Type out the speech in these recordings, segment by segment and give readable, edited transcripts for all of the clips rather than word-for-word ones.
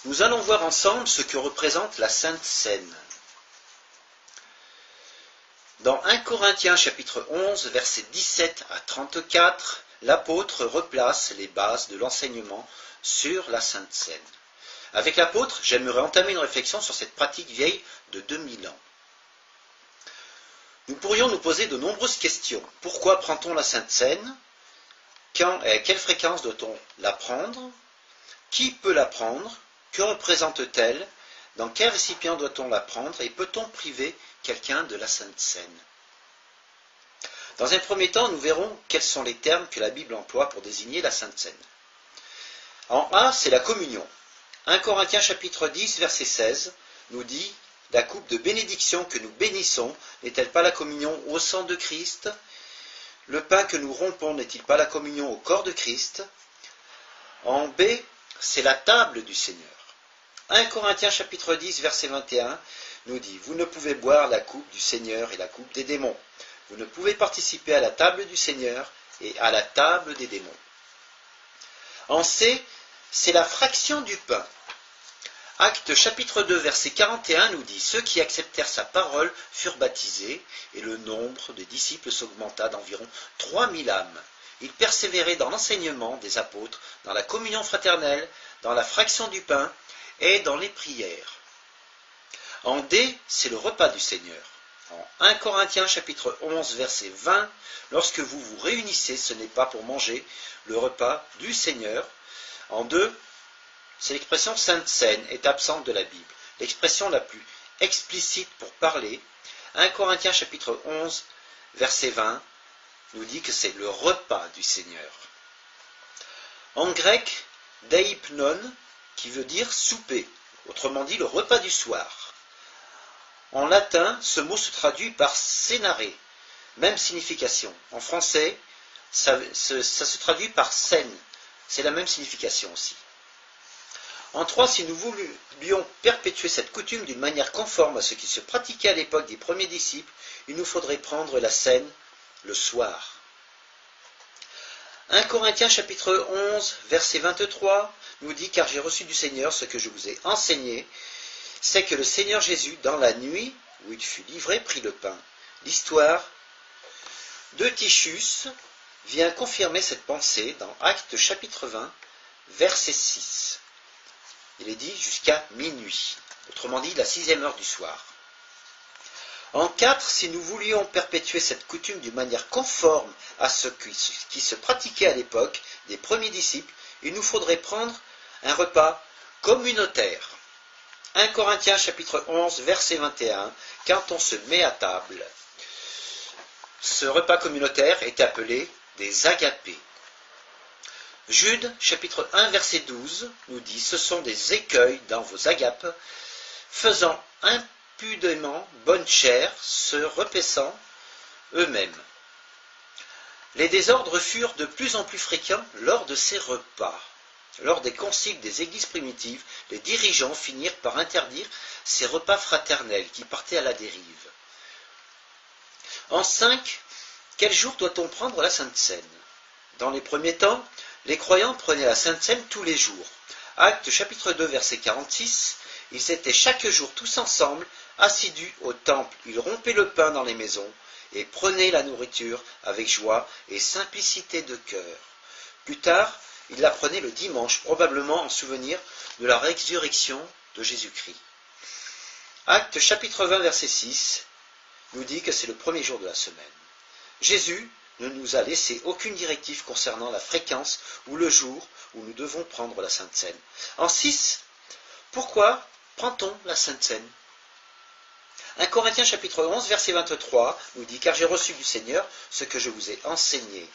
Nous allons voir ensemble ce que représente la Sainte Seine. Dans 1 Corinthiens chapitre 11, versets 17 à 34, l'apôtre replace les bases de l'enseignement sur la Sainte Seine. Avec l'apôtre, j'aimerais entamer une réflexion sur cette pratique vieille de 2000 ans. Nous pourrions nous poser de nombreuses questions. Pourquoi prend-on la Sainte Seine? Quand et à quelle fréquence doit-on la prendre? Qui peut la prendre? Que représente-t-elle? Dans quel récipient doit-on la prendre? Et peut-on priver quelqu'un de la Sainte Seine? Dans un premier temps, nous verrons quels sont les termes que la Bible emploie pour désigner la Sainte Seine. En A, c'est la communion. 1 Corinthiens chapitre 10, verset 16 nous dit « La coupe de bénédiction que nous bénissons n'est-elle pas la communion au sang de Christ? Le pain que nous rompons n'est-il pas la communion au corps de Christ ?» En B, c'est la table du Seigneur. 1 Corinthiens chapitre 10, verset 21 nous dit « Vous ne pouvez boire la coupe du Seigneur et la coupe des démons. Vous ne pouvez participer à la table du Seigneur et à la table des démons. » En C, c'est la fraction du pain. Actes chapitre 2, verset 41 nous dit « Ceux qui acceptèrent sa parole furent baptisés, et le nombre des disciples s'augmenta d'environ 3000 âmes. Ils persévéraient dans l'enseignement des apôtres, dans la communion fraternelle, dans la fraction du pain et dans les prières. » En D, c'est le repas du Seigneur. En 1 Corinthiens chapitre 11, verset 20, « Lorsque vous vous réunissez, ce n'est pas pour manger le repas du Seigneur. » En 2, c'est l'expression Sainte Seine est absente de la Bible. L'expression la plus explicite pour parler, 1 Corinthiens chapitre 11, verset 20, nous dit que c'est le repas du Seigneur. En grec, deipnon, qui veut dire souper, autrement dit le repas du soir. En latin, ce mot se traduit par cenare, même signification. En français, ça se traduit par scène, c'est la même signification aussi. En 3, si nous voulions perpétuer cette coutume d'une manière conforme à ce qui se pratiquait à l'époque des premiers disciples, il nous faudrait prendre la Seine le soir. 1 Corinthiens chapitre 11, verset 23 nous dit « Car j'ai reçu du Seigneur ce que je vous ai enseigné, c'est que le Seigneur Jésus, dans la nuit où il fut livré, prit le pain. » L'histoire de Tichus vient confirmer cette pensée dans Actes chapitre 20, verset 6. Il est dit jusqu'à minuit, autrement dit la 6e heure du soir. En 4, si nous voulions perpétuer cette coutume d'une manière conforme à ce qui se pratiquait à l'époque des premiers disciples, il nous faudrait prendre un repas communautaire. 1 Corinthiens chapitre 11, verset 21, quand on se met à table. Ce repas communautaire est appelé des agapés. Jude, chapitre 1, verset 12, nous dit « Ce sont des écueils dans vos agapes, faisant impudemment bonne chère, se repaissant eux-mêmes. » Les désordres furent de plus en plus fréquents lors de ces repas. Lors des conciles des églises primitives, les dirigeants finirent par interdire ces repas fraternels qui partaient à la dérive. En 5, quel jour doit-on prendre la Sainte Seine? Dans les premiers temps, les croyants prenaient la Sainte Seine tous les jours. Actes chapitre 2, verset 46, ils étaient chaque jour tous ensemble, assidus au temple. Ils rompaient le pain dans les maisons et prenaient la nourriture avec joie et simplicité de cœur. Plus tard, ils la prenaient le dimanche, probablement en souvenir de la résurrection de Jésus-Christ. Actes chapitre 20, verset 6, nous dit que c'est le premier jour de la semaine. Jésus ne nous a laissé aucune directive concernant la fréquence ou le jour où nous devons prendre la Sainte Seine. En 6, pourquoi prend-on la Sainte Seine? 1 Corinthiens chapitre 11, verset 23 nous dit « Car j'ai reçu du Seigneur ce que je vous ai enseigné,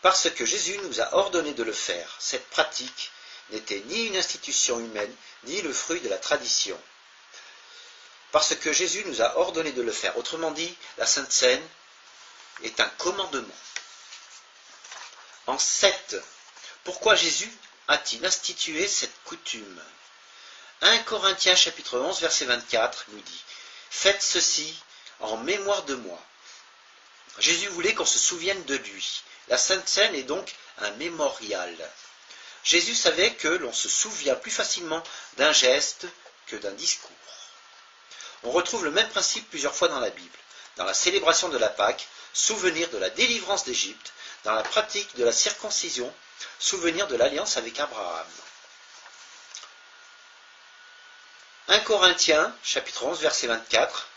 parce que Jésus nous a ordonné de le faire. » Cette pratique n'était ni une institution humaine, ni le fruit de la tradition. Parce que Jésus nous a ordonné de le faire. Autrement dit, la Sainte Seine est un commandement. En 7, pourquoi Jésus a-t-il institué cette coutume? 1 Corinthiens chapitre 11, verset 24 nous dit « Faites ceci en mémoire de moi. » Jésus voulait qu'on se souvienne de lui. La Sainte Seine est donc un mémorial. Jésus savait que l'on se souvient plus facilement d'un geste que d'un discours. On retrouve le même principe plusieurs fois dans la Bible. Dans la célébration de la Pâque, souvenir de la délivrance d'Égypte. Dans la pratique de la circoncision, souvenir de l'alliance avec Abraham. 1 Corinthiens, chapitre 11, verset 24,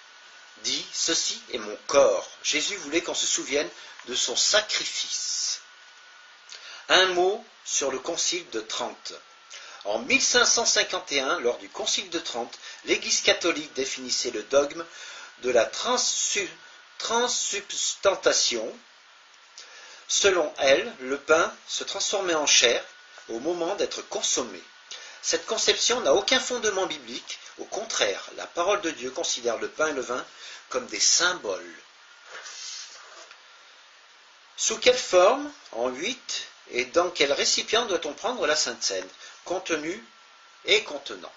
dit « Ceci est mon corps ». Jésus voulait qu'on se souvienne de son sacrifice. Un mot sur le concile de Trente. En 1551, lors du concile de Trente, l'Église catholique définissait le dogme de la transsubstantation. Selon elle, le pain se transformait en chair au moment d'être consommé. Cette conception n'a aucun fondement biblique. Au contraire, la parole de Dieu considère le pain et le vin comme des symboles. Sous quelle forme, en 8, et dans quel récipient doit-on prendre la Sainte Seine? Contenu et contenant.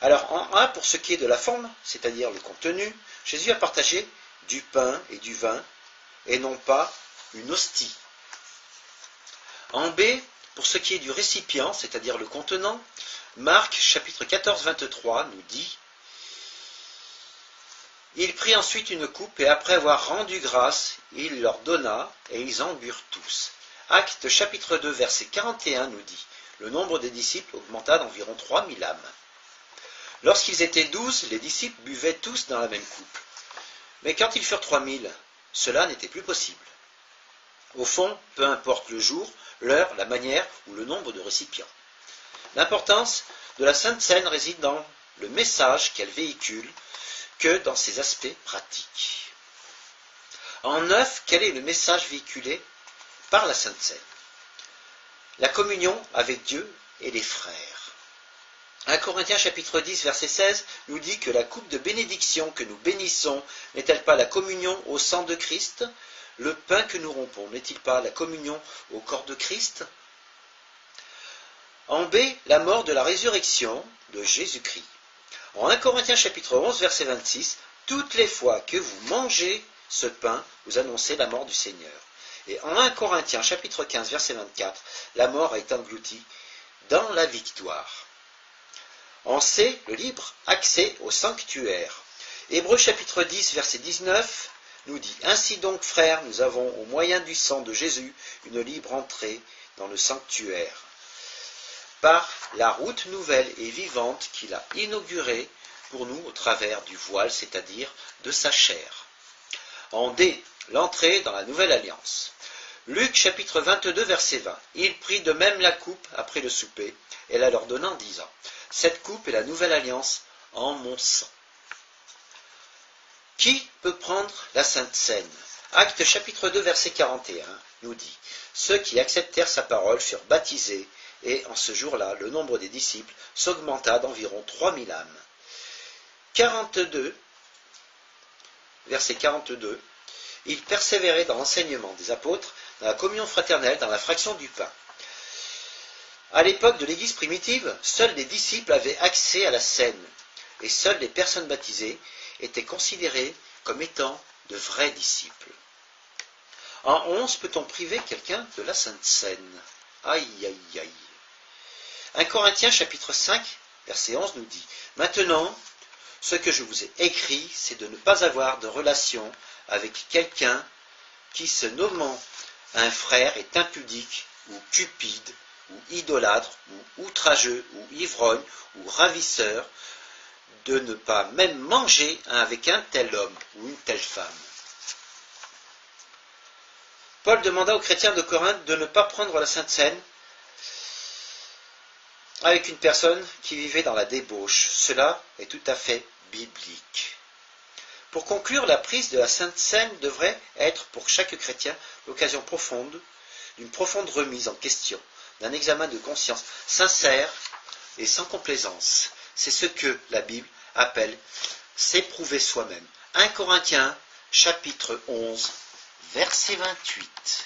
Alors, en A, pour ce qui est de la forme, c'est-à-dire le contenu, Jésus a partagé du pain et du vin, et non pas une hostie. En B, pour ce qui est du récipient, c'est-à-dire le contenant, Marc, chapitre 14, 23, nous dit « Il prit ensuite une coupe, et après avoir rendu grâce, il leur donna, et ils en burent tous. » Actes, chapitre 2, verset 41, nous dit « Le nombre des disciples augmenta d'environ 3000 âmes. » Lorsqu'ils étaient 12, les disciples buvaient tous dans la même coupe. Mais quand ils furent 3000, cela n'était plus possible. Au fond, peu importe le jour, l'heure, la manière ou le nombre de récipients. L'importance de la Sainte Seine réside dans le message qu'elle véhicule que dans ses aspects pratiques. En 9, quel est le message véhiculé par la Sainte Seine? La communion avec Dieu et les frères. 1 Corinthiens chapitre 10 verset 16 nous dit que la coupe de bénédiction que nous bénissons n'est-elle pas la communion au sang de Christ? Le pain que nous rompons n'est-il pas la communion au corps de Christ? En B, la mort de la résurrection de Jésus-Christ. En 1 Corinthiens chapitre 11 verset 26, toutes les fois que vous mangez ce pain, vous annoncez la mort du Seigneur. Et en 1 Corinthiens chapitre 15 verset 24, la mort a été engloutie dans la victoire. En C, le libre accès au sanctuaire. Hébreux chapitre 10 verset 19 nous dit « Ainsi donc, frères, nous avons au moyen du sang de Jésus une libre entrée dans le sanctuaire, par la route nouvelle et vivante qu'il a inaugurée pour nous au travers du voile, c'est-à-dire de sa chair. » En D, l'entrée dans la nouvelle alliance. Luc chapitre 22 verset 20. Il prit de même la coupe après le souper et la leur donna en disant « Cette coupe est la nouvelle alliance en mon sang. » Qui peut prendre la Sainte Seine? Actes chapitre 2 verset 41 nous dit « Ceux qui acceptèrent sa parole furent baptisés, et en ce jour-là, le nombre des disciples s'augmenta d'environ 3000 âmes. » 42, verset 42, ils persévéraient dans l'enseignement des apôtres, dans la communion fraternelle, dans la fraction du pain. À l'époque de l'Église primitive, seuls les disciples avaient accès à la Seine, et seules les personnes baptisées étaient considérées comme étant de vrais disciples. En 11, peut-on priver quelqu'un de la Sainte Seine? Aïe, aïe, aïe. 1 Corinthiens chapitre 5, verset 11 nous dit « Maintenant, ce que je vous ai écrit, c'est de ne pas avoir de relation avec quelqu'un qui, se nommant un frère, est impudique ou cupide, ou idolâtre, ou outrageux, ou ivrogne, ou ravisseur, de ne pas même manger avec un tel homme ou une telle femme. » Paul demanda aux chrétiens de Corinthe de ne pas prendre la Sainte Seine avec une personne qui vivait dans la débauche. Cela est tout à fait biblique. Pour conclure, la prise de la Sainte Seine devrait être pour chaque chrétien l'occasion profonde d'une profonde remise en question, d'un examen de conscience sincère et sans complaisance. C'est ce que la Bible appelle s'éprouver soi-même. 1 Corinthiens, chapitre 11, verset 28.